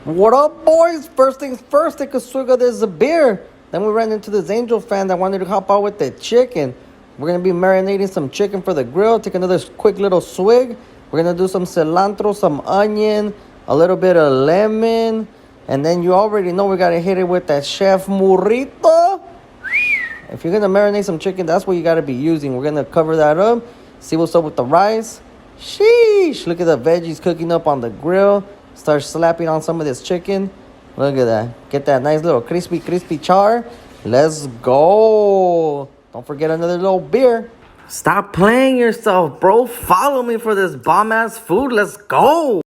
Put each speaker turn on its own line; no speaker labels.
What up, boys? First things first, take a swig of this beer. Then we ran into this Angel fan that wanted to hop out with the chicken. We're going to be marinating some chicken for the grill. Take another quick little swig. We're going to do some cilantro, some onion, a little bit of lemon. And then you already know we got to hit it with that Chef Murrito. If you're going to marinate some chicken, that's what you got to be using. We're going to cover that up. See what's up with the rice. Sheesh. Look at the veggies cooking up on the grill. Start slapping on some of this chicken. Look at that. Get that nice little crispy char. Let's go. Don't forget another little beer. Stop playing yourself, bro. Follow me for this bomb-ass food. Let's go.